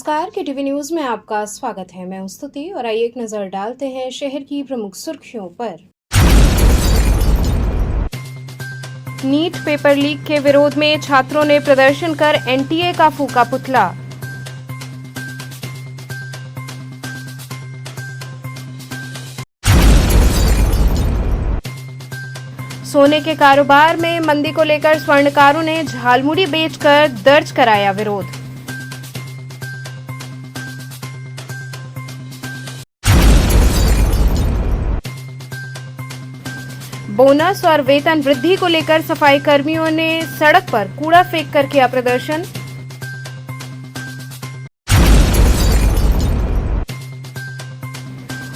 नमस्कार के TV news में आपका स्वागत है। मैं हूं स्तुति और आइए एक नजर डालते हैं शहर की प्रमुख सुर्खियों पर। नीट पेपर लीक के विरोध में छात्रों ने प्रदर्शन कर एनटीए का फूका पुतला। सोने के कारोबार में मंदी को लेकर स्वर्णकारों ने झालमुड़ी बेचकर दर्ज कराया विरोध। बोनस और वेतन वृद्धि को लेकर सफाई कर्मियों ने सड़क पर कूड़ा फेंक कर किया प्रदर्शन।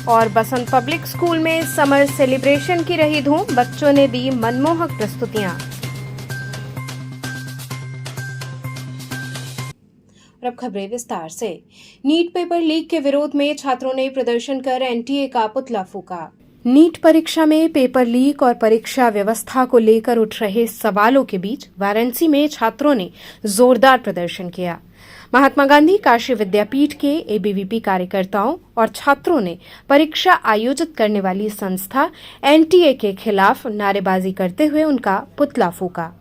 और बसंत पब्लिक स्कूल में समर सेलिब्रेशन की रही धूम, बच्चों ने दी मनमोहक प्रस्तुतियां। और अब खबरें विस्तार से। नीट पेपर लीक के विरोध में छात्रों ने प्रदर्शन कर एनटीए का पुतला फूका। नीट परीक्षा में पेपर लीक और परीक्षा व्यवस्था को लेकर उठ रहे सवालों के बीच वाराणसी में छात्रों ने जोरदार प्रदर्शन किया। महात्मा गांधी काशी विद्यापीठ के एबीवीपी कार्यकर्ताओं और छात्रों ने परीक्षा आयोजित करने वाली संस्था एनटीए के खिलाफ नारेबाजी करते हुए उनका पुतला फूका।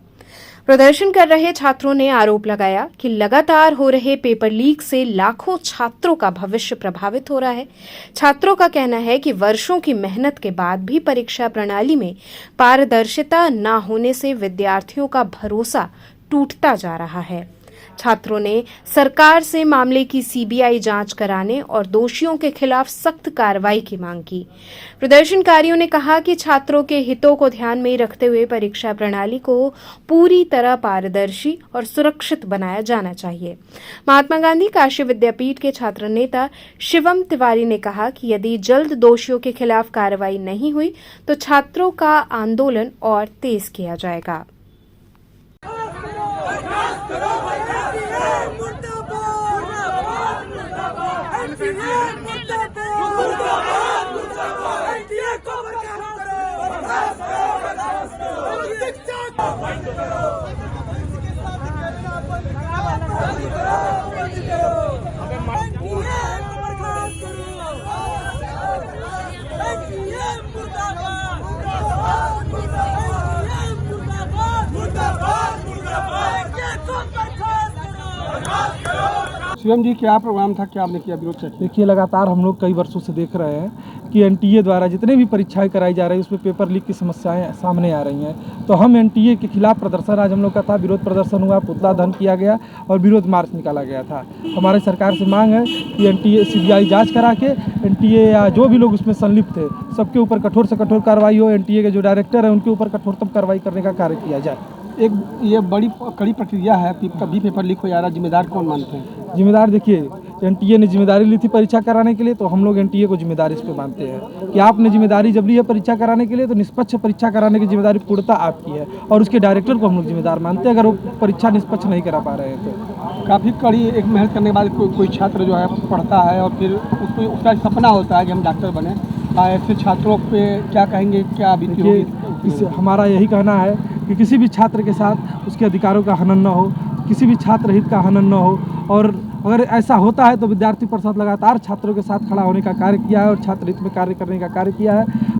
प्रदर्शन कर रहे छात्रों ने आरोप लगाया कि लगातार हो रहे पेपर लीक से लाखों छात्रों का भविष्य प्रभावित हो रहा है। छात्रों का कहना है कि वर्षों की मेहनत के बाद भी परीक्षा प्रणाली में पारदर्शिता न होने से विद्यार्थियों का भरोसा टूटता जा रहा है। छात्रों ने सरकार से मामले की सीबीआई जांच कराने और दोषियों के खिलाफ सख्त कार्रवाई की मांग की। प्रदर्शनकारियों ने कहा कि छात्रों के हितों को ध्यान में रखते हुए परीक्षा प्रणाली को पूरी तरह पारदर्शी और सुरक्षित बनाया जाना चाहिए। महात्मा गांधी काशी विद्यापीठ के छात्र नेता शिवम तिवारी ने कहा कि यदि जल्द दोषियों के खिलाफ कार्रवाई नहीं हुई तो छात्रों का आंदोलन और तेज किया जाएगा। शिवम जी, क्या प्रोग्राम था, क्या आपने किया विरोध? देखिए, लगातार हम लोग कई वर्षों से देख रहे हैं कि एनटीए द्वारा जितने भी परीक्षाएं कराई जा रही है उसमें पेपर लीक की समस्याएं सामने आ रही हैं। तो हम एनटीए के खिलाफ प्रदर्शन आज हम लोग का था, विरोध प्रदर्शन हुआ, पुतला दहन किया गया और विरोध मार्च निकाला गया था। हमारे सरकार से मांग है कि एनटीए सीबीआई जाँच करा के एनटीए या जो भी लोग उसमें संलिप्त थे सबके ऊपर कठोर से कठोर कार्रवाई हो। एनटीए के जो डायरेक्टर है उनके ऊपर कठोरतम कार्रवाई करने का कार्य किया जाए। एक ये बड़ी कड़ी प्रक्रिया है, कभी पेपर लीक हो जा रहा है, जिम्मेदार कौन मानते हैं? जिम्मेदार देखिए, एनटीए ने जिम्मेदारी ली थी परीक्षा कराने के लिए, तो हम लोग एनटीए को जिम्मेदार इस पे मानते हैं कि आपने जिम्मेदारी जब ली है परीक्षा कराने के लिए तो निष्पक्ष परीक्षा कराने की जिम्मेदारी पूर्णतः आपकी है और उसके डायरेक्टर को हम लोग जिम्मेदार मानते हैं अगर वो परीक्षा निष्पक्ष नहीं करा पा रहे हैं तो। काफ़ी कड़ी एक मेहनत करने के बाद कोई छात्र जो है पढ़ता है और फिर उसको उसका सपना होता है कि हम डॉक्टर बने। ऐसे छात्रों पे क्या कहेंगे, क्या बीती होगी? हमारा यही कहना है कि किसी भी छात्र के साथ उसके अधिकारों का हनन न हो, किसी भी छात्र हित का हनन न हो, और अगर ऐसा होता है तो विद्यार्थी परिषद लगातार छात्रों के साथ खड़ा होने का कार्य किया है और छात्र हित में कार्य करने का कार्य किया है।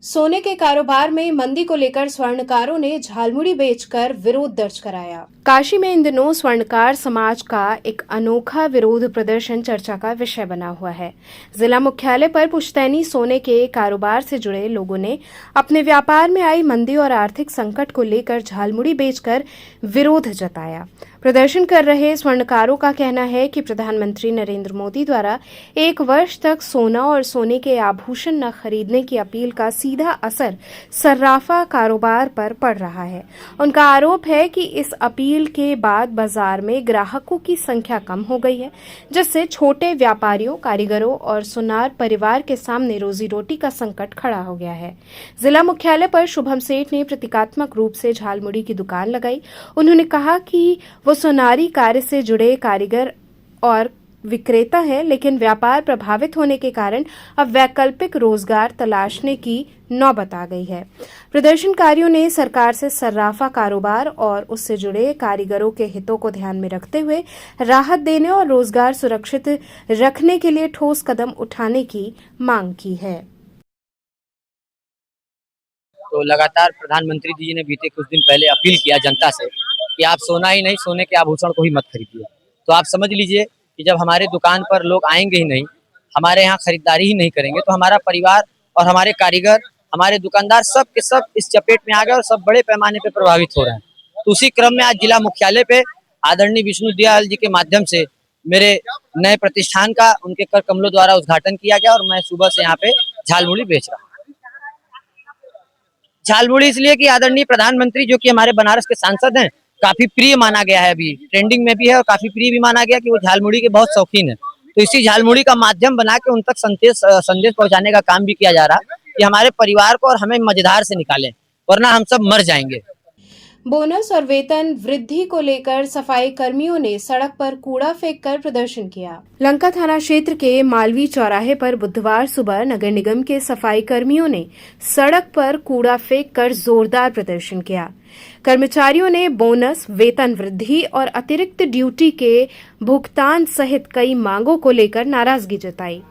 सोने के कारोबार में मंदी को लेकर स्वर्णकारों ने झालमुड़ी बेचकर विरोध दर्ज कराया। काशी में इन दिनों स्वर्णकार समाज का एक अनोखा विरोध प्रदर्शन चर्चा का विषय बना हुआ है। जिला मुख्यालय पर पुश्तैनी सोने के कारोबार से जुड़े लोगों ने अपने व्यापार में आई मंदी और आर्थिक संकट को लेकर झालमुड़ी बेचकर विरोध जताया। प्रदर्शन कर रहे स्वर्णकारों का कहना है कि प्रधानमंत्री नरेंद्र मोदी द्वारा 1 वर्ष तक सोना और सोने के आभूषण न खरीदने की अपील का सीधा असर सर्राफा कारोबार पर पड़ रहा है। उनका आरोप है कि इस अपील के बाद बाजार में ग्राहकों की संख्या कम हो गई है, जिससे छोटे व्यापारियों, कारीगरों और सुनार परिवार के सामने रोजी रोटी का संकट खड़ा हो गया है। जिला मुख्यालय पर शुभम सेठ ने प्रतीकात्मक रूप से झालमुड़ी की दुकान लगाई। उन्होंने कहा कि वो सुनारी कार्य से जुड़े कारीगर और विक्रेता हैं, लेकिन व्यापार प्रभावित होने के कारण अब वैकल्पिक रोजगार तलाशने की नौबत आ गई है। प्रदर्शनकारियों ने सरकार से सर्राफा कारोबार और उससे जुड़े कारीगरों के हितों को ध्यान में रखते हुए राहत देने और रोजगार सुरक्षित रखने के लिए ठोस कदम उठाने की मांग की है। तो लगातार प्रधानमंत्री जी ने बीते कुछ दिन पहले अपील किया जनता से कि आप सोना ही नहीं, सोने के आभूषण को ही मत खरीदिए। तो आप समझ लीजिए कि जब हमारे दुकान पर लोग आएंगे ही नहीं, हमारे यहाँ खरीदारी ही नहीं करेंगे, तो हमारा परिवार और हमारे कारीगर, हमारे दुकानदार सब के सब इस चपेट में आ गए और सब बड़े पैमाने पे प्रभावित हो रहे हैं। तो उसी क्रम में आज जिला मुख्यालय पे आदरणीय विष्णु दयाल जी के माध्यम से मेरे नए प्रतिष्ठान का उनके कर कमलों द्वारा उद्घाटन किया गया और मैं सुबह से यहाँ पे झालमुड़ी बेच रहा हूँ। झालमुड़ी इसलिए कि आदरणीय प्रधानमंत्री जो कि हमारे बनारस के सांसद हैं, काफी प्रिय माना गया है, अभी ट्रेंडिंग में भी है और काफी प्रिय भी माना गया कि वो झालमुड़ी के बहुत शौकीन है। तो इसी झालमुड़ी का माध्यम बना के उन तक संदेश पहुंचाने का काम भी किया जा रहा है कि हमारे परिवार को और हमें मजेदार से निकालें, वरना हम सब मर जाएंगे। बोनस और वेतन वृद्धि को लेकर सफाई कर्मियों ने सड़क पर कूड़ा फेंककर प्रदर्शन किया। लंका थाना क्षेत्र के मालवी चौराहे पर बुधवार सुबह नगर निगम के सफाई कर्मियों ने सड़क पर कूड़ा फेंककर जोरदार प्रदर्शन किया। कर्मचारियों ने बोनस, वेतन वृद्धि और अतिरिक्त ड्यूटी के भुगतान सहित कई मांगों को लेकर नाराजगी जताई।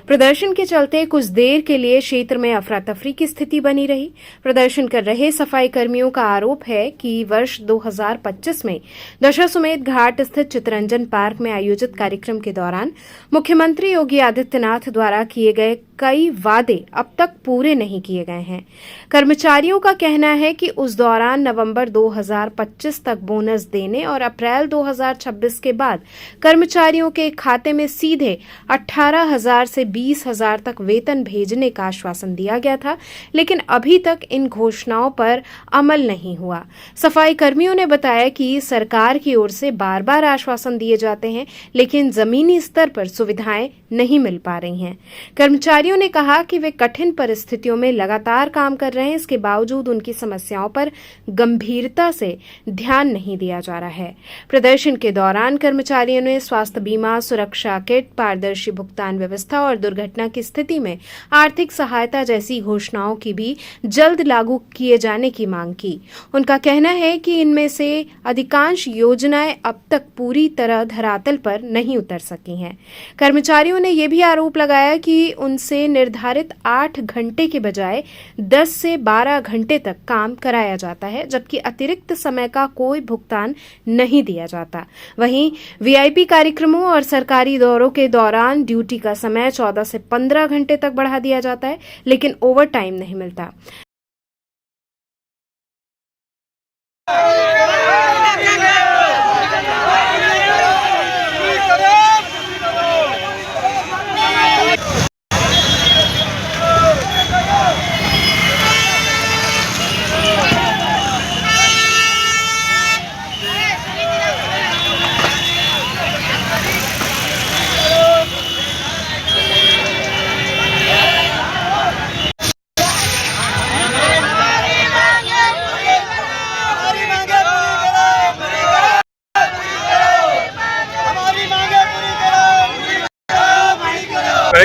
प्रदर्शन के चलते कुछ देर के लिए क्षेत्र में अफरा तफरी की स्थिति बनी रही। प्रदर्शन कर रहे सफाई कर्मियों का आरोप है कि वर्ष 2025 में दशाश्वमेध घाट स्थित चितरंजन पार्क में आयोजित कार्यक्रम के दौरान मुख्यमंत्री योगी आदित्यनाथ द्वारा किए गए कई वादे अब तक पूरे नहीं किए गए हैं। कर्मचारियों का कहना है कि उस दौरान नवंबर 2025 तक बोनस देने और अप्रैल 2026 के बाद कर्मचारियों के खाते में सीधे 18,000 से 20,000 तक वेतन भेजने का आश्वासन दिया गया था, लेकिन अभी तक इन घोषणाओं पर अमल नहीं हुआ। सफाई कर्मियों ने बताया कि सरकार की ओर से बार बार आश्वासन दिए जाते हैं, लेकिन जमीनी स्तर पर सुविधाएं नहीं मिल पा रही हैं। कर्मचारियों ने कहा कि वे कठिन परिस्थितियों में लगातार काम कर रहे हैं, इसके बावजूद उनकी समस्याओं पर गंभीरता से ध्यान नहीं दिया जा रहा है। प्रदर्शन के दौरान कर्मचारियों ने स्वास्थ्य बीमा, सुरक्षा किट, पारदर्शी भुगतान व्यवस्था और दुर्घटना की स्थिति में आर्थिक सहायता जैसी घोषणाओं की भी जल्द लागू किए जाने की मांग की। उनका कहना है कि इनमें से अधिकांश योजनाएं अब तक पूरी तरह धरातल पर नहीं उतर सकी हैं। कर्मचारियों ने यह भी आरोप लगाया कि उनसे निर्धारित 8 घंटे के बजाय 10 से 12 घंटे तक काम कराया जाता है, जबकि अतिरिक्त समय का कोई भुगतान नहीं दिया जाता। वहीं वीआईपी कार्यक्रमों और सरकारी दौरों के दौरान ड्यूटी का समय 14 से 15 घंटे तक बढ़ा दिया जाता है, लेकिन ओवर टाइम नहीं मिलता।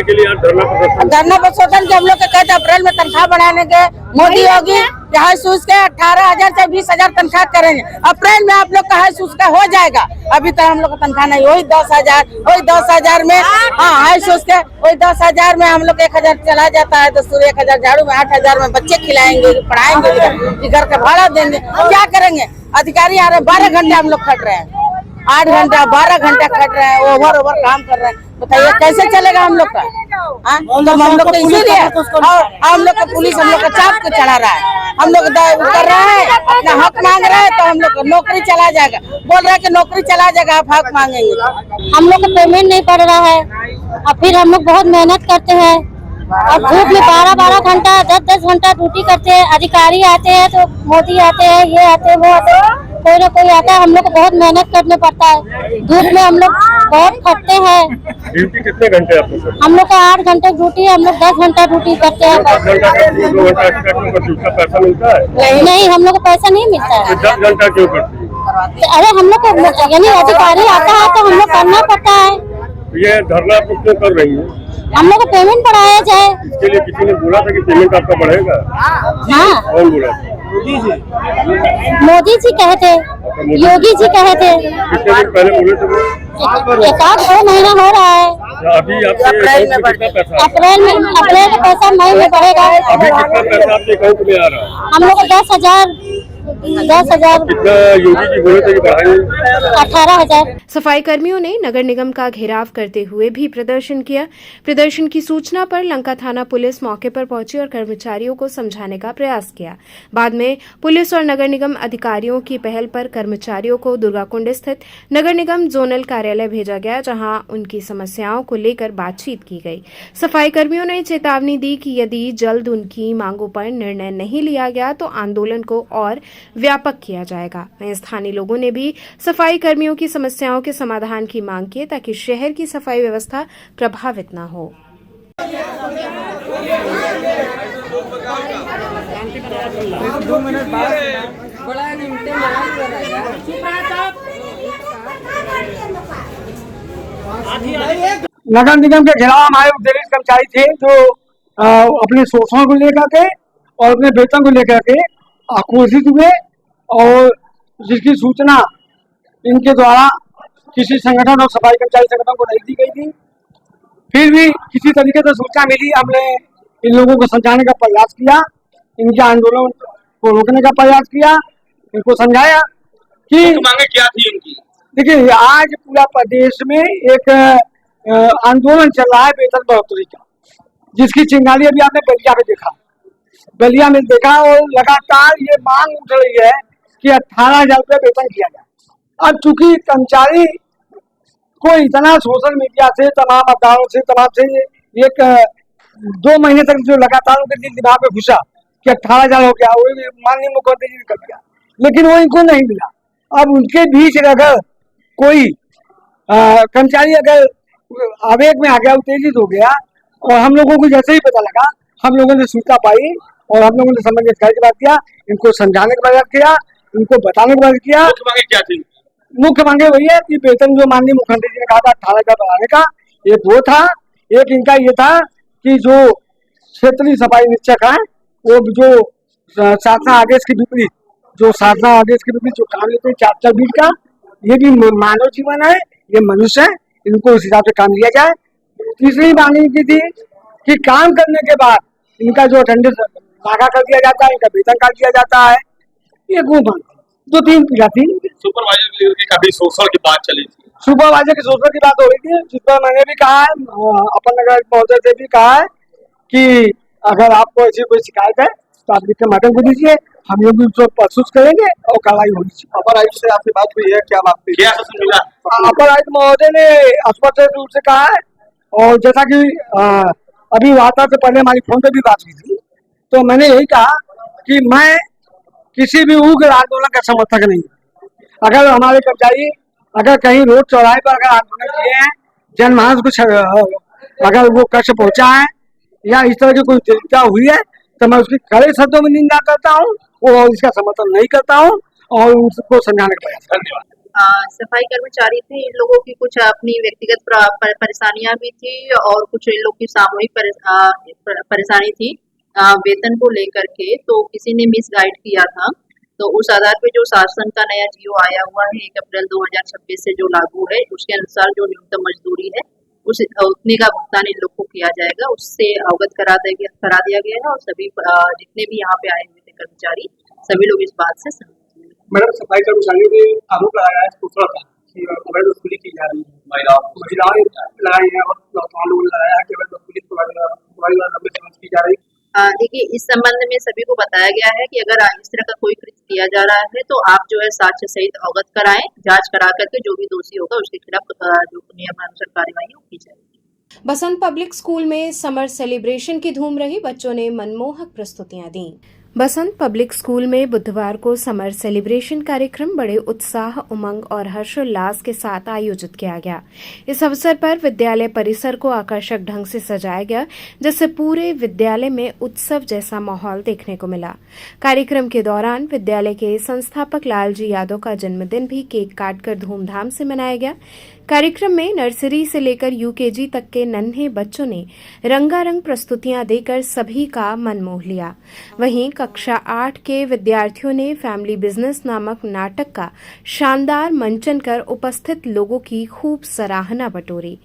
के लिए धरना प्रदर्शन के हम लोग के कहते अप्रैल में तनख्वाह बढ़ाने के मोदी योगी हाई सूस के 18,000 से 20,000 तनख्वाह करेंगे। अप्रैल में आप लोग का हाई सूस का हो जाएगा। अभी तक हम लोग का तनख्वाह नहीं, वही 10,000 में हाई सूस के वही 10,000 में हम लोग 1,000 चला जाता है। तो 1,000 झाड़ू में 8,000 में बच्चे खिलाएंगे, पढ़ाएंगे, घर का भाड़ा देंगे, क्या करेंगे? अधिकारी आ रहे 12 घंटे हम लोग खट रहे हैं, 8 घंटा 12 घंटा खट रहे हैं, ओवर काम कर रहे हैं। बताइए कैसे चलेगा हम लोग का? तो हम लोग इसीलिए हम लोग का पुलिस हम लोग का चाप को चढ़ा रहा है। हम लोग कर रहा है, अपना हक मांग रहा है, तो हम लोग नौकरी चला जाएगा। बोल रहा है कि नौकरी चला जाएगा, आप हक मांगेंगे। हम लोग का पेमेंट नहीं पड़ रहा है और फिर हम लोग बहुत मेहनत करते हैं और धूप में 12-12 घंटा 10-10 घंटा ड्यूटी करते हैं। अधिकारी आते हैं तो मोदी आते हैं, ये आते हैं, वो आते हैं, कोई ना कोई आता है। हम लोग को बहुत मेहनत करना पड़ता है, धूप में हम लोग बहुत खटते हैं। ड्यूटी कितने घंटे आपको सर? हम लोग का 8 घंटे ड्यूटी है, हम लोग 10 घंटा ड्यूटी करते हैं। 10 घंटा का पैसा मिलता है? नहीं, हम लोग को पैसा नहीं मिलता है। 10 घंटा क्यों करती है? अरे हम लोग को यानी अधिकारी आता है तो हम लोग करना पड़ता है। ये धरना आप लोग क्यों कर रही हैं? हम लोग को पेमेंट बढ़ाया जाए। इसके लिए किसी ने बोला था कि पेमेंट आपका बढ़ेगा? हाँ, कौन बोला था? मोदी जी कहे थे, योगी जी कहे थे। कितने दिन पहले बोले थे वो? एक आध 2 महीना हो रहा है। अभी आपके अकाउंट में कितना पैसा है? अप्रैल का पैसा मई में बढ़ेगा। अभी कितना पैसा आपके अकाउंट में आ रहा है? हम लोग को 10,000 कितना योगी जी बोले थे कि बढ़ाएंगे? 18,000। सफाई कर्मियों ने नगर निगम का घेराव करते हुए भी प्रदर्शन किया। प्रदर्शन की सूचना पर लंका थाना पुलिस मौके पर पहुंची और कर्मचारियों को समझाने का प्रयास किया। बाद में पुलिस और नगर निगम अधिकारियों की पहल पर कर्मचारियों को दुर्गाकुंड स्थित नगर निगम जोनल कार्यालय भेजा गया, जहां उनकी समस्याओं को लेकर बातचीत की गई। सफाई कर्मियों ने चेतावनी दी कि यदि जल्द उनकी मांगों पर निर्णय नहीं लिया गया तो आंदोलन को और व्यापक किया जाएगा। वहीं स्थानीय लोगों ने भी सफाई कर्मियों की समस्याओं के समाधान की मांग की ताकि शहर की सफाई व्यवस्था प्रभावित न हो। नगर निगम के घेराव हमारे उत्तरी कर्मचारी थे जो अपने शोषण को लेकर के और अपने वेतन को लेकर के आक्रोशित हुए और जिसकी सूचना इनके द्वारा किसी संगठन और सफाई कर्मचारी संगठन को नहीं दी गई थी। फिर भी किसी तरीके से सूचना मिली, हमने इन लोगों को समझाने का प्रयास किया, इनके आंदोलन को रोकने का प्रयास किया, इनको समझाया कि मांगे क्या थी इनकी। देखिए, आज पूरा प्रदेश में एक आंदोलन चल रहा है वेतन बढ़ोतरी का, जिसकी चिंगारी अभी आपने बलिया में देखा और लगातार ये मांग उठ रही है कि 18,000 रुपये वेतन किया जाए। अब चूंकि कर्मचारी को इतना सोशल मीडिया से तमाम अखबारों से एक 2 महीने तक जो लगातार उनके दिमाग में घुसा कि 18,000 हो गया, वो माननीय मुख्यमंत्री जी ने कर दिया, लेकिन वो इनको नहीं मिला। अब उनके बीच अगर कोई कर्मचारी अगर आवेग में आ गया, उत्तेजित हो गया, और हम लोगों को जैसे ही पता लगा, हम लोगों ने सूचना पाई और हम लोगों ने संबंधित अधिकारी से बात किया, इनको समझाने का प्रयास किया, इनको बताने का प्रयास किया। मुख्य मांगे क्या थी? मुख्य मांगे वही है कि वेतन जो माननीय मुख्यमंत्री जी ने कहा था 18,000 बढ़ाने का, एक वो था। एक इनका ये था कि जो क्षेत्रीय सफाई निरीक्षक है वो जो शासन आदेश के विपरीत जो काम लेते हैं 4 बीट का, ये भी मानव जीवन है, ये मनुष्य है, इनको उस हिसाब से काम लिया जाए। तीसरी मांग इनकी थी कि काम करने के बाद इनका जो अटेंडेंस नागा कर दिया जाता है, इनका वेतन काट दिया जाता है। ये वो मांग 2-3 पीढ़ा थी। सुपरवाइजर की कभी शोषण की बात चली थी, सुपरवाइजर की शोषण की बात हो रही थी, जिस पर मैंने भी कहा है, अपन नगर महोदय से भी कहा है कि अगर आपको ऐसी कोई शिकायत है तो आप लिख के मैडम को दीजिए, हम लोग भी उसको महसूस करेंगे और कार्रवाई होनी चाहिए। अपर आयुक्त से आपसे बात हुई है, क्या बात हुई? क्या आश्वासन मिला? अपर आयुक्त महोदय ने स्पष्ट रूप से कहा है, और जैसा कि अभी वार्ता से पहले हमारी फोन पे भी बात हुई थी, तो मैंने यही कहा कि मैं किसी भी उग्र आंदोलन का समर्थक नहीं। अगर हमारे कर्मचारी अगर कहीं रोड चौराहे पर अगर आंदोलन किए हैं, जनमानस को अगर वो कष्ट पहुंचा है या इस तरह की कोई चिंता हुई है, तो मैं उसकी कड़े शब्दों में निंदा करता हूँ और इसका समर्थन नहीं करता हूँ और उनको समझाने का प्रयास। धन्यवाद। सफाई कर्मचारी थे, इन लोगों की कुछ अपनी व्यक्तिगत परेशानियां भी थी और कुछ इन लोग की सामूहिक परेशानी थी वेतन को लेकर के। तो किसी ने मिसगाइड किया था, तो उस आधार पे जो शासन का नया जीओ आया हुआ है 1 अप्रैल 2026 से जो लागू है, उसके अनुसार जो न्यूनतम मजदूरी है उस उतने का भुगतान इन लोग को किया जाएगा, उससे अवगत करा दिया गया है। और सभी जितने भी यहाँ पे आए हुए थे कर्मचारी, सभी लोग इस बात से सहमत हैं। मैडम, सफाई कर्मचारियों ने आरोप लगाया है शोषण का कि अवैध वसूली की जा रही है, महिलाएं लगाई है और लोगों ने लगाया है कि अवैध वसूली लंबे समय की जा रही है। देखिए, इस संबंध में सभी को बताया गया है कि अगर इस तरह का कोई कृत्य किया जा रहा है तो आप जो है साक्ष्य सहित अवगत कराएं, जांच करा करके जो भी दोषी होगा उसके खिलाफ जो नियमानुसार कार्रवाई की जाएगी। बसंत पब्लिक स्कूल में समर सेलिब्रेशन की धूम रही, बच्चों ने मनमोहक प्रस्तुतियां दी। बसंत पब्लिक स्कूल में बुधवार को समर सेलिब्रेशन कार्यक्रम बड़े उत्साह, उमंग और हर्षोल्लास के साथ आयोजित किया गया। इस अवसर पर विद्यालय परिसर को आकर्षक ढंग से सजाया गया, जिससे पूरे विद्यालय में उत्सव जैसा माहौल देखने को मिला। कार्यक्रम के दौरान विद्यालय के संस्थापक लालजी यादव का जन्मदिन भी केक काटकर धूमधाम से मनाया गया। कार्यक्रम में नर्सरी से लेकर यूकेजी तक के नन्हे बच्चों ने रंगारंग प्रस्तुतियां देकर सभी का मन मोह लिया। वहीं कक्षा 8 के विद्यार्थियों ने फैमिली बिजनेस नामक नाटक का शानदार मंचन कर उपस्थित लोगों की खूब सराहना बटोरी।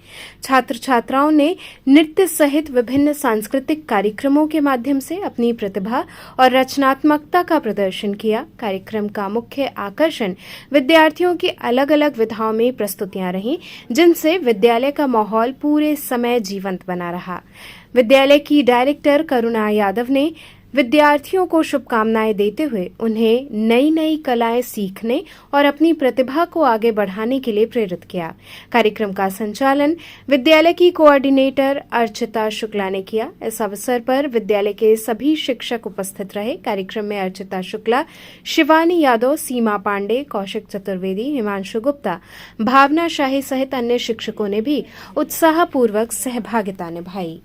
छात्र छात्राओं ने नृत्य सहित विभिन्न सांस्कृतिक कार्यक्रमों के माध्यम से अपनी प्रतिभा और रचनात्मकता का प्रदर्शन किया। कार्यक्रम का मुख्य आकर्षण विद्यार्थियों की अलग अलग विधाओं में प्रस्तुतियां रहीं, जिनसे विद्यालय का माहौल पूरे समय जीवंत बना रहा। विद्यालय की डायरेक्टर करुणा यादव ने विद्यार्थियों को शुभकामनाएं देते हुए उन्हें नई नई कलाएं सीखने और अपनी प्रतिभा को आगे बढ़ाने के लिए प्रेरित किया। कार्यक्रम का संचालन विद्यालय की कोऑर्डिनेटर अर्चिता शुक्ला ने किया। इस अवसर पर विद्यालय के सभी शिक्षक उपस्थित रहे। कार्यक्रम में अर्चिता शुक्ला, शिवानी यादव, सीमा पांडे, कौशिक चतुर्वेदी, हिमांशु गुप्ता, भावना शाही सहित अन्य शिक्षकों ने भी उत्साहपूर्वक सहभागिता निभाई।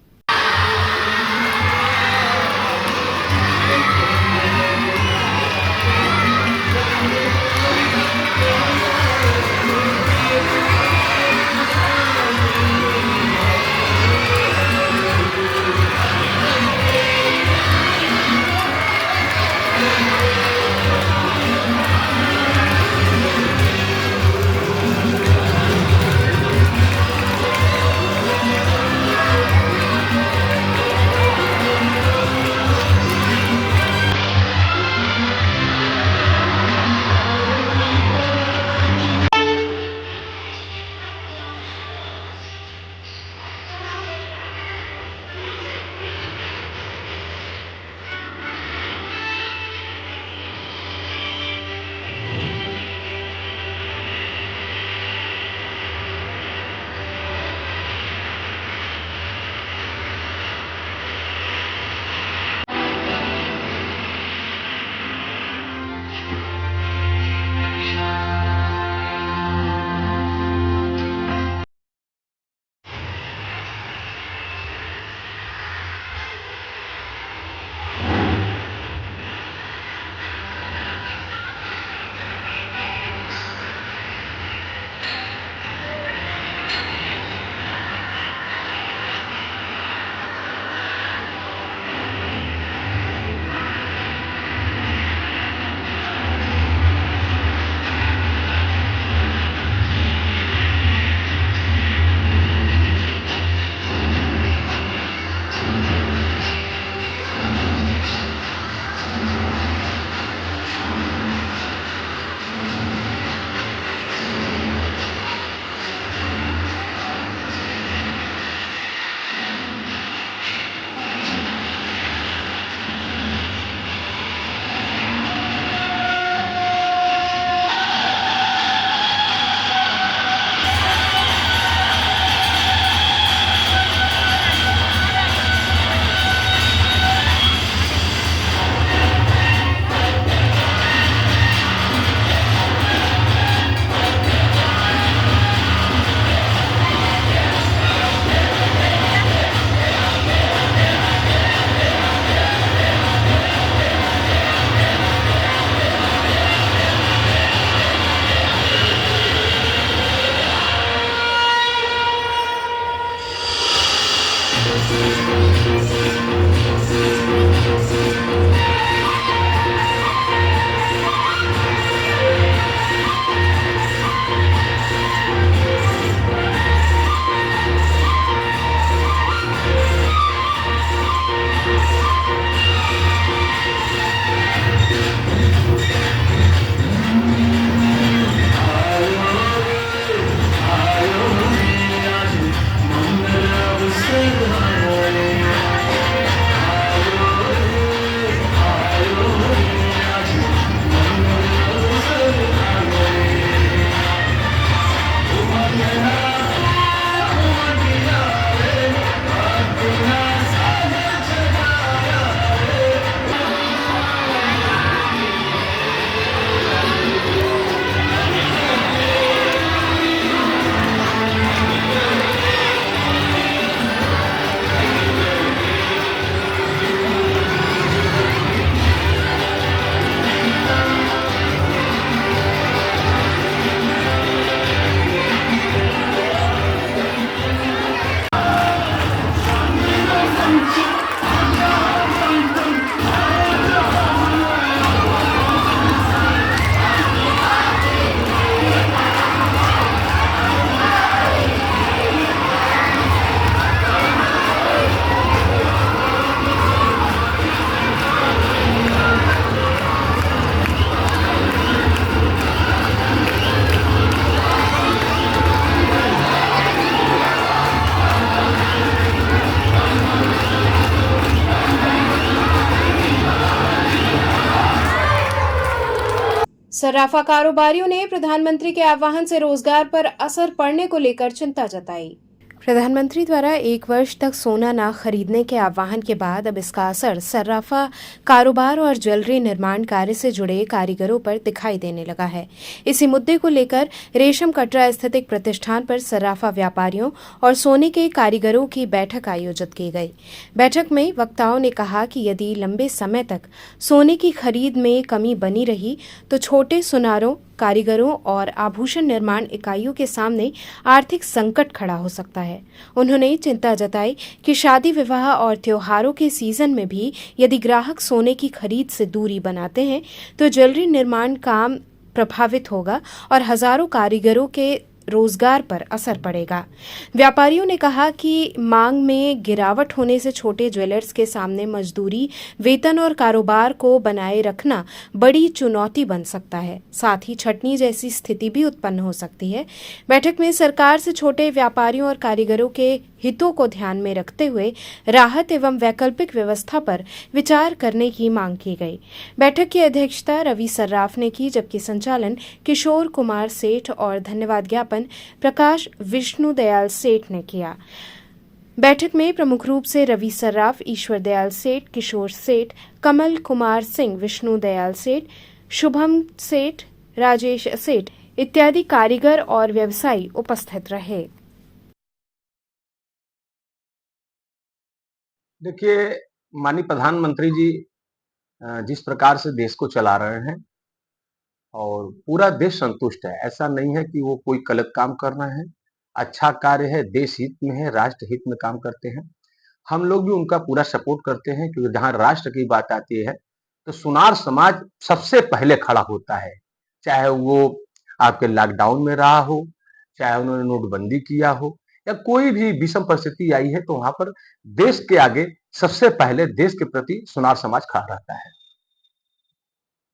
सर्राफा कारोबारियों ने प्रधानमंत्री के आह्वान से रोजगार पर असर पड़ने को लेकर चिंता जताई। प्रधानमंत्री द्वारा 1 वर्ष तक सोना न खरीदने के आह्वान के बाद अब इसका असर सर्राफा कारोबार और ज्वेलरी निर्माण कार्य से जुड़े कारीगरों पर दिखाई देने लगा है। इसी मुद्दे को लेकर रेशम कटरा स्थित एक प्रतिष्ठान पर सर्राफा व्यापारियों और सोने के कारीगरों की बैठक आयोजित की गई। बैठक में वक्ताओं ने कहा कि यदि लंबे समय तक सोने की खरीद में कमी बनी रही तो छोटे सुनारों, कारीगरों और आभूषण निर्माण इकाइयों के सामने आर्थिक संकट खड़ा हो सकता है। उन्होंने चिंता जताई कि शादी विवाह और त्योहारों के सीजन में भी यदि ग्राहक सोने की खरीद से दूरी बनाते हैं तो ज्वेलरी निर्माण काम प्रभावित होगा और हजारों कारीगरों के रोजगार पर असर पड़ेगा। व्यापारियों ने कहा कि मांग में गिरावट होने से छोटे ज्वेलर्स के सामने मजदूरी, वेतन और कारोबार को बनाए रखना बड़ी चुनौती बन सकता है। साथ ही छटनी जैसी स्थिति भी उत्पन्न हो सकती है। बैठक में सरकार से छोटे व्यापारियों और कारीगरों के हितों को ध्यान में रखते हुए राहत एवं वैकल्पिक व्यवस्था पर विचार करने की मांग की गई। बैठक की अध्यक्षता रवि सर्राफ ने की, जबकि संचालन किशोर कुमार सेठ और धन्यवाद ज्ञापन प्रकाश विष्णु दयाल सेठ ने किया। बैठक में प्रमुख रूप से रवि सर्राफ, ईश्वर दयाल सेठ, किशोर सेठ, कमल कुमार सिंह, विष्णु दयाल सेठ, शुभम सेठ, राजेश सेठ इत्यादि कारीगर और व्यवसायी उपस्थित रहे। देखिए, माननीय प्रधानमंत्री जी जिस प्रकार से देश को चला रहे हैं और पूरा देश संतुष्ट है। ऐसा नहीं है कि वो कोई गलत काम कर रहे हैं, अच्छा कार्य है, देश हित में है, राष्ट्र हित में काम करते हैं। हम लोग भी उनका पूरा सपोर्ट करते हैं, क्योंकि जहाँ राष्ट्र की बात आती है तो सुनार समाज सबसे पहले खड़ा होता है। चाहे वो आपके लॉकडाउन में रहा हो, चाहे उन्होंने नोटबंदी किया हो, या कोई भी विषम परिस्थिति आई है, तो वहां पर देश के आगे सबसे पहले देश के प्रति सुनार समाज खड़ा रहता है।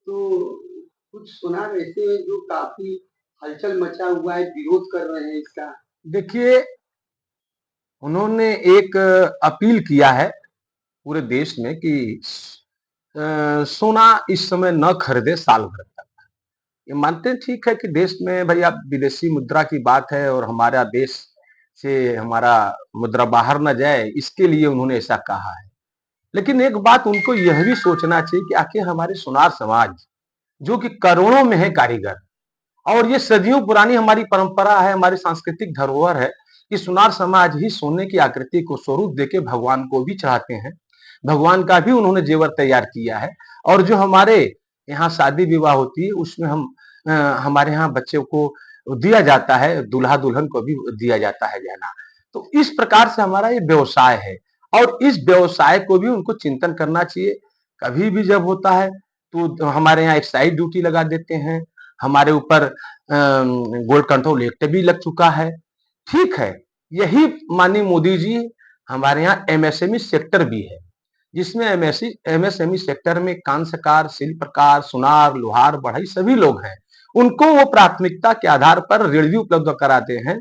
तो कुछ सुनार ऐसे हैं जो काफी हलचल मचा हुआ है, विरोध कर रहे हैं इसका। देखिए, उन्होंने एक अपील किया है पूरे देश में कि सोना इस समय न खरीदे साल भर तक। ये मानते हैं, ठीक है कि देश में भाई आप विदेशी मुद्रा की बात है और हमारा देश से हमारा मुद्रा बाहर न जाए, इसके लिए उन्होंने ऐसा कहा है। लेकिन एक बात उनको यह भी सोचना चाहिए कि आखिर हमारे सुनार समाज जो कि करोड़ों में है कारीगर, और ये सदियों पुरानी हमारी परंपरा है, हमारी सांस्कृतिक धरोहर है कि सुनार समाज ही सोने की आकृति को स्वरूप देके भगवान को भी चढ़ाते हैं। भगवान का भी उन्होंने जेवर तैयार किया है, और जो हमारे यहाँ शादी विवाह होती है उसमें हमारे यहाँ बच्चे को दिया जाता है, दूल्हा दुल्हन को भी दिया जाता है गहना। तो इस प्रकार से हमारा ये व्यवसाय है, और इस व्यवसाय को भी उनको चिंतन करना चाहिए। कभी भी जब होता है तो हमारे यहाँ एक्साइज ड्यूटी लगा देते हैं, हमारे ऊपर गोल्ड कंट्रोल एक्ट भी लग चुका है। ठीक है, यही माननीय मोदी जी हमारे यहाँ एमएसएमई सेक्टर भी है, जिसमें एमएसएमई सेक्टर में कांस्यकार, शिल्पकार, सुनार, लोहार, बढ़ई सभी लोग हैं। उनको वो प्राथमिकता के आधार पर ऋण भी उपलब्ध कराते हैं,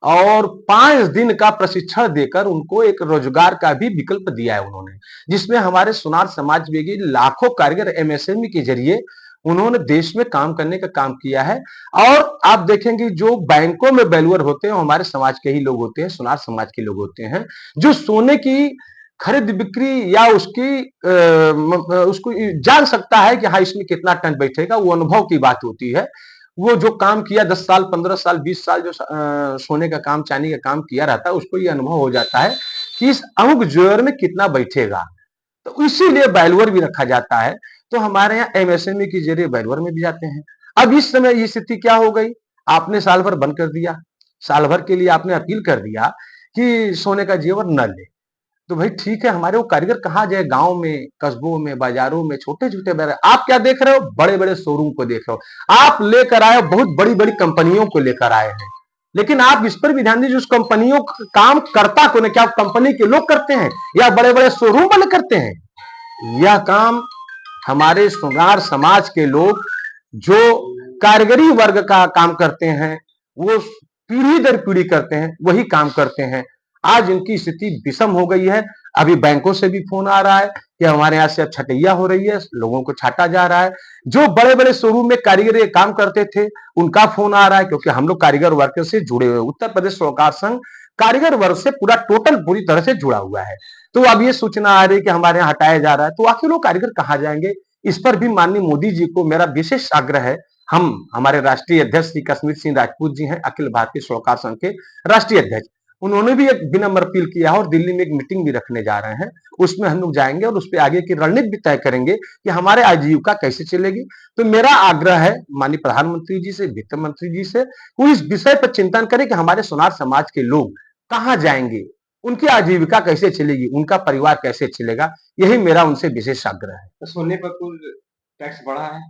और 5 दिन का प्रशिक्षण देकर उनको एक रोजगार का भी विकल्प दिया है उन्होंने, जिसमें हमारे सुनार समाज में लाखों कारीगर एमएसएमई के जरिए उन्होंने देश में काम करने का काम किया है। और आप देखेंगे जो बैंकों में वैल्यूअर होते हैं हमारे समाज के ही लोग होते हैं, सुनार समाज के लोग होते हैं, जो सोने की खरीद बिक्री या उसको जान सकता है कि हाँ इसमें कितना टन बैठेगा। वो अनुभव की बात होती है। वो जो काम किया 10 साल, 15 साल, 20 साल जो सोने का काम, चांदी का काम किया रहता है, उसको ये अनुभव हो जाता है कि इस अमुक ज्वेलर में कितना बैठेगा। तो इसीलिए वैल्यूअर भी रखा जाता है। तो हमारे यहाँ एमएसएमई के जरिए वैल्यूअर में भी जाते हैं। अब इस समय ये स्थिति क्या हो गई, आपने साल भर बंद कर दिया, साल भर के लिए आपने अपील कर दिया कि सोने का जेवर न ले। तो भाई ठीक है, हमारे वो कारीगर कहाँ जाए, गांव में, कस्बों में, बाजारों में, छोटे छोटे बाजार। आप क्या देख रहे हो, बड़े बड़े शोरूम को देख रहे हो। आप लेकर आए हो, बहुत बड़ी बड़ी कंपनियों को लेकर आए हैं, लेकिन आप इस पर भी ध्यान दीजिए, उस कंपनियों का काम करता को नहीं, क्या कंपनी के लोग करते हैं या बड़े बड़े शोरूम वाले करते हैं? यह काम हमारे सुनार समाज के लोग जो कारीगरी वर्ग का काम करते हैं, वो पीढ़ी दर पीढ़ी करते हैं, वही काम करते हैं। आज इनकी स्थिति विषम हो गई है। अभी बैंकों से भी फोन आ रहा है कि हमारे यहाँ से अब छटैया हो रही है, लोगों को छाटा जा रहा है। जो बड़े बड़े शोरूम में कारीगर ये काम करते थे उनका फोन आ रहा है, क्योंकि हम लोग कारीगर वर्ग से जुड़े हुए, उत्तर प्रदेश स्वकार संघ कारीगर वर्ग से पूरा टोटल पूरी तरह से जुड़ा हुआ है। तो अब ये सूचना आ रही है कि हमारे यहाँ हटाया जा रहा है, तो आखिर लोग कारीगर कहाँ जाएंगे? इस पर भी माननीय मोदी जी को मेरा विशेष आग्रह है। हम हमारे राष्ट्रीय अध्यक्ष श्री कश्मीर सिंह राजपूत जी हैं, अखिल भारतीय स्वकार संघ के राष्ट्रीय अध्यक्ष, उन्होंने भी एक विनम्र अपील किया है और दिल्ली में एक मीटिंग भी रखने जा रहे हैं। उसमें हम लोग जाएंगे और उस पर आगे की रणनीति भी तय करेंगे कि हमारे आजीविका कैसे चलेगी। तो मेरा आग्रह है माननीय प्रधानमंत्री जी से, वित्त मंत्री जी से, वो इस विषय पर चिंतन करें कि हमारे सोनार समाज के लोग कहाँ जाएंगे, उनकी आजीविका कैसे चलेगी, उनका परिवार कैसे चलेगा। यही मेरा उनसे विशेष आग्रह है। तो सोने पर कुल टैक्स बढ़ा है?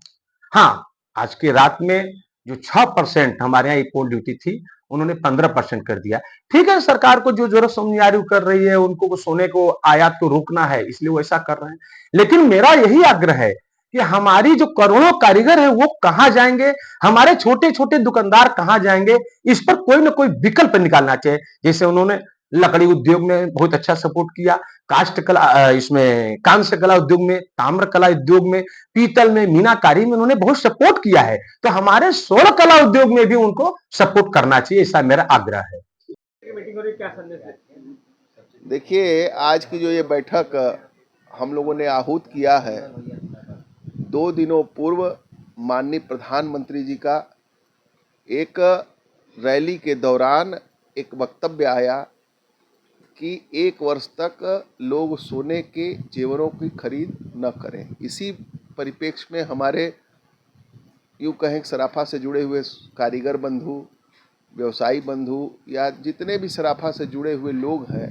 हाँ, आज के रात में जो 6% हमारे यहाँ इम्पोर्ट ड्यूटी थी, उन्होंने 15% कर दिया। ठीक है, सरकार को जो जरूरत समझ आ रही कर रही है, उनको सोने को आयात को रोकना है, इसलिए वो ऐसा कर रहे हैं। लेकिन मेरा यही आग्रह है कि हमारी जो करोड़ों कारीगर है वो कहाँ जाएंगे, हमारे छोटे छोटे दुकानदार कहाँ जाएंगे, इस पर कोई ना कोई विकल्प निकालना चाहिए। जैसे उन्होंने लकड़ी उद्योग में बहुत अच्छा सपोर्ट किया, काष्ठ कला, इसमें कांस्य कला उद्योग में, ताम्र कला उद्योग में, पीतल में, मीनाकारी में उन्होंने बहुत सपोर्ट किया है। तो हमारे सौर कला उद्योग में भी उनको सपोर्ट करना चाहिए, ऐसा मेरा आग्रह है। देखिए, आज की जो ये बैठक हम लोगों ने आहूत किया है, 2 दिनों पूर्व माननीय प्रधानमंत्री जी का एक रैली के दौरान एक वक्तव्य आया कि 1 वर्ष तक लोग सोने के जेवरों की खरीद न करें। इसी परिप्रेक्ष्य में हमारे यूँ कहें सराफा से जुड़े हुए कारीगर बंधु, व्यवसायी बंधु या जितने भी सराफा से जुड़े हुए लोग हैं,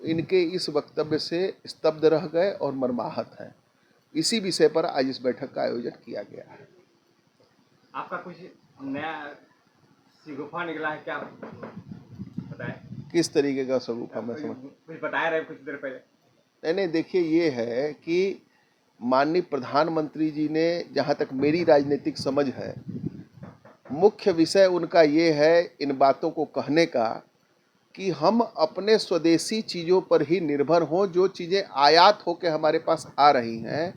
इनके इस वक्तव्य से स्तब्ध रह गए और मर्माहत हैं। इसी विषय पर आज इस बैठक का आयोजन किया गया है। आपका कुछ नया शगुफा निकला है क्या, बताएं? किस तरीके का शगुफा? मैं समझ कुछ बता रहे कुछ देर पहले। नहीं, देखिए, ये है कि माननीय प्रधानमंत्री जी ने, जहाँ तक मेरी राजनीतिक समझ है, मुख्य विषय उनका ये है इन बातों को कहने का कि हम अपने स्वदेशी चीज़ों पर ही निर्भर हों। जो चीज़ें आयात होकर हमारे पास आ रही हैं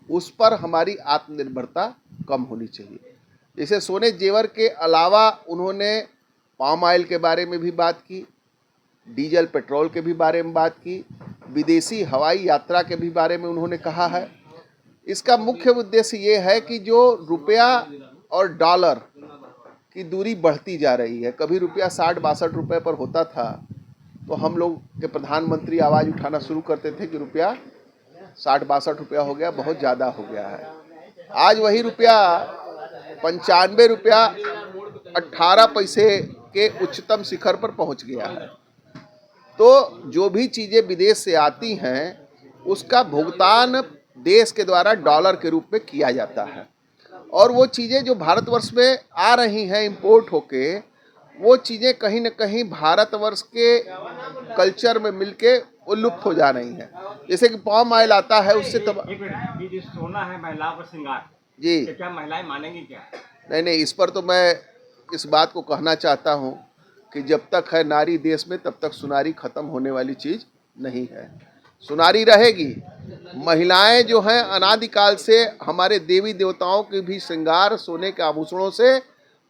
उस पर हमारी आत्मनिर्भरता कम होनी चाहिए। जैसे सोने जेवर के अलावा उन्होंने पाम ऑयल के बारे में भी बात की, डीजल पेट्रोल के भी बारे में बात की, विदेशी हवाई यात्रा के भी बारे में उन्होंने कहा है। इसका मुख्य उद्देश्य ये है कि जो रुपया और डॉलर की दूरी बढ़ती जा रही है, कभी रुपया 60-62 रुपये पर होता था तो हम लोग के प्रधानमंत्री आवाज़ उठाना शुरू करते थे कि रुपया 60-62 रुपया हो गया, बहुत ज़्यादा हो गया है। आज वही रुपया 95 रुपया 18 पैसे के उच्चतम शिखर पर पहुंच गया है। तो जो भी चीज़ें विदेश से आती हैं उसका भुगतान देश के द्वारा डॉलर के रूप में किया जाता है, और वो चीज़ें जो भारतवर्ष में आ रही हैं इंपोर्ट होके, वो चीज़ें कहीं न कहीं भारतवर्ष के कल्चर में मिलके वो लुप्त हो जा रही हैं। जैसे कि पाम ऑयल आता है, उससे तब ये जो सोना है महिलाओं का श्रृंगार जी, क्या महिलाएं मानेंगी क्या? नहीं, इस पर तो मैं इस बात को कहना चाहता हूँ कि जब तक है नारी देश में तब तक सुनारी खत्म होने वाली चीज़ नहीं है। सुनारी रहेगी। महिलाएं जो हैं अनादिकाल से हमारे देवी देवताओं के भी श्रृंगार सोने के आभूषणों से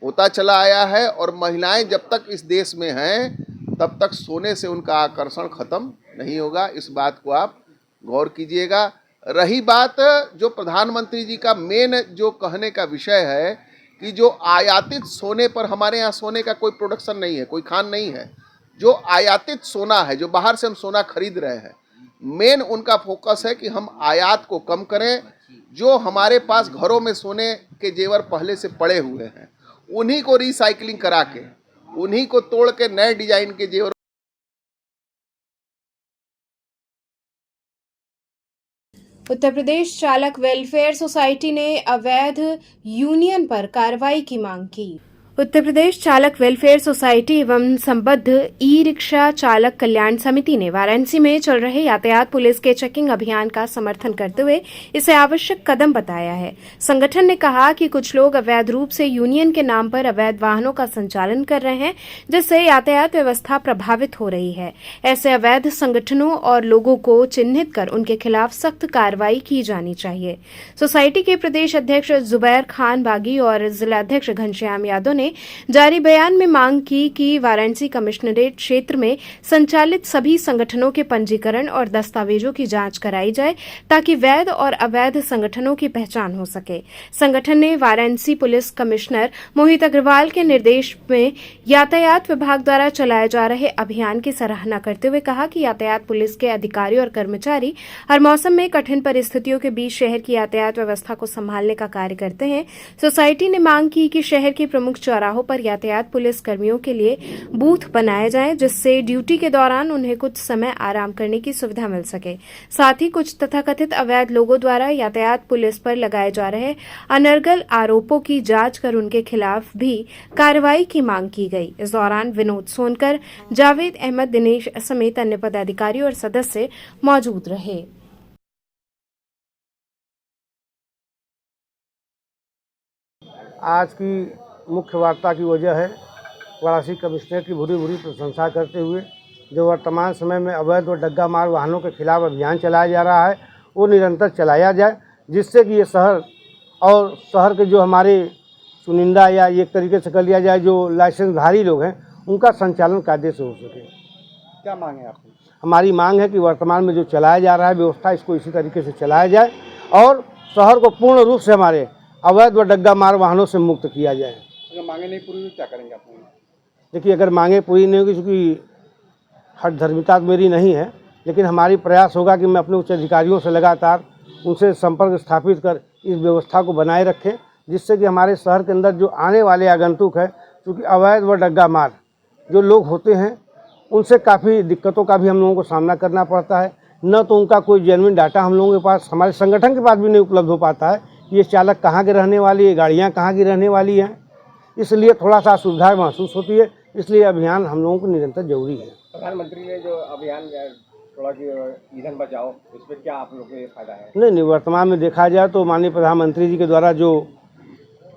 होता चला आया है, और महिलाएं जब तक इस देश में हैं तब तक सोने से उनका आकर्षण खत्म नहीं होगा। इस बात को आप गौर कीजिएगा। रही बात जो प्रधानमंत्री जी का मेन जो कहने का विषय है कि जो आयातित सोने पर, हमारे यहाँ सोने का कोई प्रोडक्शन नहीं है, कोई खान नहीं है। जो आयातित सोना है, जो बाहर से हम सोना खरीद रहे हैं, मेन उनका फोकस है कि हम आयात को कम करें। जो हमारे पास घरों में सोने के जेवर पहले से पड़े हुए हैं उन्हीं को रिसाइकलिंग करा के, उन्हीं को तोड़ के नए डिजाइन के जेवर। उत्तर प्रदेश चालक वेलफेयर सोसाइटी ने अवैध यूनियन पर कार्रवाई की मांग की। उत्तर प्रदेश चालक वेलफेयर सोसाइटी एवं संबद्ध ई रिक्शा चालक कल्याण समिति ने वाराणसी में चल रहे यातायात पुलिस के चेकिंग अभियान का समर्थन करते हुए इसे आवश्यक कदम बताया है। संगठन ने कहा कि कुछ लोग अवैध रूप से यूनियन के नाम पर अवैध वाहनों का संचालन कर रहे हैं, जिससे यातायात व्यवस्था प्रभावित हो रही है। ऐसे अवैध संगठनों और लोगों को चिन्हित कर उनके खिलाफ सख्त कार्रवाई की जानी चाहिए। सोसाइटी के प्रदेश अध्यक्ष जुबैर खान बागी और जिलाध्यक्ष घनश्याम यादव ने जारी बयान में मांग की कि वाराणसी कमिश्नरेट क्षेत्र में संचालित सभी संगठनों के पंजीकरण और दस्तावेजों की जांच कराई जाए ताकि वैध और अवैध संगठनों की पहचान हो सके। संगठन ने वाराणसी पुलिस कमिश्नर मोहित अग्रवाल के निर्देश में यातायात विभाग द्वारा चलाए जा रहे अभियान की सराहना करते हुए कहा कि यातायात पुलिस के अधिकारी और कर्मचारी हर मौसम में कठिन परिस्थितियों के बीच शहर की यातायात व्यवस्था को संभालने का कार्य करते हैं। सोसाइटी ने मांग की कि शहर के प्रमुख चौराहों पर यातायात पुलिस कर्मियों के लिए बूथ बनाए जाएं, जिससे ड्यूटी के दौरान उन्हें कुछ समय आराम करने की सुविधा मिल सके। साथ ही कुछ तथाकथित अवैध लोगों द्वारा यातायात पुलिस पर लगाए जा रहे अनर्गल आरोपों की जांच कर उनके खिलाफ भी कार्रवाई की मांग की गई। इस दौरान विनोद सोनकर, जावेद अहमद, दिनेश समेत अन्य पदाधिकारी और सदस्य मौजूद रहे। आज की मुख्य वार्ता की वजह है वाराणसी कमिश्नरेट की भूरी भूरी प्रशंसा करते हुए जो वर्तमान समय में अवैध और डग्गा मार वाहनों के खिलाफ अभियान चलाया जा रहा है वो निरंतर चलाया जाए, जिससे कि ये शहर और शहर के जो हमारे चुनिंदा या एक तरीके से कर लिया जाए जो लाइसेंसधारी लोग हैं उनका संचालन कायदे से हो सके। क्या मांग है आपकी? हमारी मांग है कि वर्तमान में जो चलाया जा रहा है व्यवस्था इसको इसी तरीके से चलाया जाए और शहर को पूर्ण रूप से हमारे अवैध व डग्गा मार वाहनों से मुक्त किया जाए। अगर मांगे नहीं पूरी हुई क्या करेंगे आप? देखिए, अगर मांगे पूरी नहीं होगी, क्योंकि हठधर्मिता मेरी नहीं है, लेकिन हमारी प्रयास होगा कि मैं अपने उच्च अधिकारियों से लगातार उनसे संपर्क स्थापित कर इस व्यवस्था को बनाए रखें, जिससे कि हमारे शहर के अंदर जो आने वाले आगंतुक है, क्योंकि अवैध व डग्गा मार जो लोग होते हैं उनसे काफ़ी दिक्कतों का भी हम लोगों को सामना करना पड़ता है। न तो उनका कोई जेन्युइन डाटा हम लोगों के पास, हमारे संगठन के पास भी नहीं उपलब्ध हो पाता है कि ये चालक कहाँ के रहने वाली है, गाड़ियाँ कहाँ की रहने वाली हैं। इसलिए थोड़ा सा असुविधा महसूस होती है, इसलिए अभियान हम लोगों को निरंतर जरूरी है। प्रधानमंत्री ने जो अभियान थोड़ा कि ईंधन बचाओ, इस पर क्या आप लोगों को फायदा है? नहीं, वर्तमान में देखा जाए तो माननीय प्रधानमंत्री जी के द्वारा जो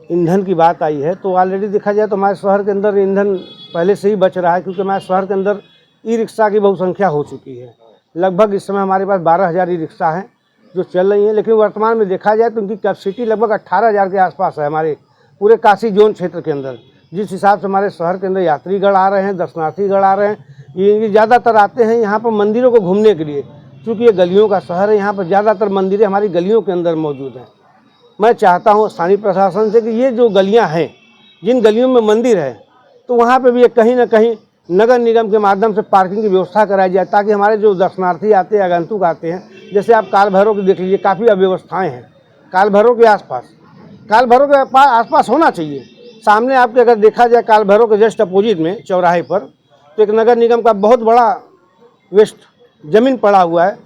ईंधन की बात आई है तो ऑलरेडी देखा जाए तो हमारे शहर के अंदर ईंधन पहले से ही बच रहा है, क्योंकि हमारे शहर के अंदर ई रिक्शा की बहुसंख्या हो चुकी है। लगभग इस समय हमारे पास 12,000 ई रिक्शा हैं जो चल रही हैं, लेकिन वर्तमान में देखा जाए तो उनकी कैपेसिटी लगभग 18,000 के आसपास है हमारे पूरे काशी जोन क्षेत्र के अंदर। जिस हिसाब से हमारे शहर के अंदर यात्रीगण आ रहे हैं, दर्शनार्थीगण आ रहे हैं, ये ज़्यादातर आते हैं यहाँ पर मंदिरों को घूमने के लिए, क्योंकि ये गलियों का शहर है, यहाँ पर ज़्यादातर मंदिरें हमारी गलियों के अंदर मौजूद हैं। मैं चाहता हूँ स्थानीय प्रशासन से कि ये जो गलियाँ हैं, जिन गलियों में मंदिर है, तो वहाँ पर भी कहीं ना कहीं नगर निगम के माध्यम से पार्किंग की व्यवस्था कराई जाए, ताकि हमारे जो दर्शनार्थी आते हैं, आगंतुक आते हैं, जैसे आप काल भैरव की देख लीजिए, काफ़ी अव्यवस्थाएँ हैं काल भैरव के आसपास होना चाहिए। सामने आपके अगर देखा जाए काल भैरव के जस्ट अपोजिट में चौराहे पर तो एक नगर निगम का बहुत बड़ा वेस्ट ज़मीन पड़ा हुआ है,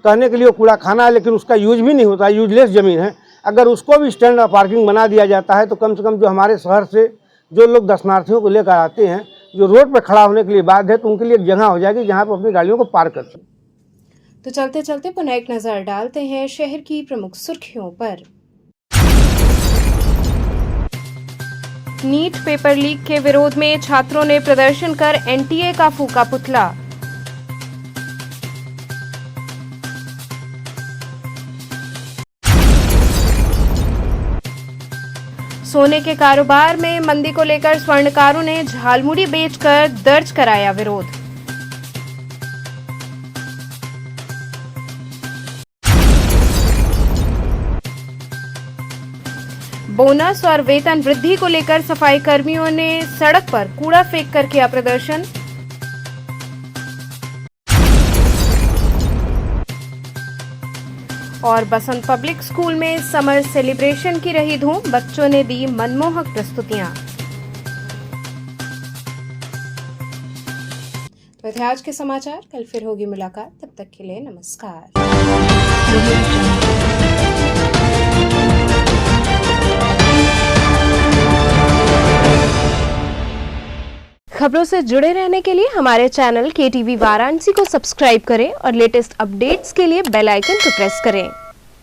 कहने के लिए कूड़ा खाना है, लेकिन उसका यूज भी नहीं होता, यूजलेस ज़मीन है। अगर उसको भी स्टैंड और पार्किंग बना दिया जाता है तो कम से कम जो हमारे शहर से जो लोग दर्शनार्थियों को लेकर आते हैं, जो रोड पर खड़ा होने के लिए बाध्य है, तो उनके लिए एक जगह हो जाएगी जहाँ पर अपनी गाड़ियों को पार्क कर सकें। तो चलते चलते पुनः एक नजर डालते हैं शहर की प्रमुख सुर्खियों पर। नीट पेपर लीक के विरोध में छात्रों ने प्रदर्शन कर एनटीए का फूका पुतला। सोने के कारोबार में मंदी को लेकर स्वर्णकारों ने झालमुड़ी बेचकर दर्ज कराया विरोध। बोनस और वेतन वृद्धि को लेकर सफाई कर्मियों ने सड़क पर कूड़ा फेंक कर किया प्रदर्शन। और बसंत पब्लिक स्कूल में समर सेलिब्रेशन की रही धूम, बच्चों ने दी मनमोहक प्रस्तुतियां। तो थे आज के समाचार, कल फिर होगी मुलाकात, तब तक के लिए नमस्कार। खबरों से जुड़े रहने के लिए हमारे चैनल KTV वाराणसी को सब्सक्राइब करें और लेटेस्ट अपडेट्स के लिए बेल आइकन को प्रेस करें।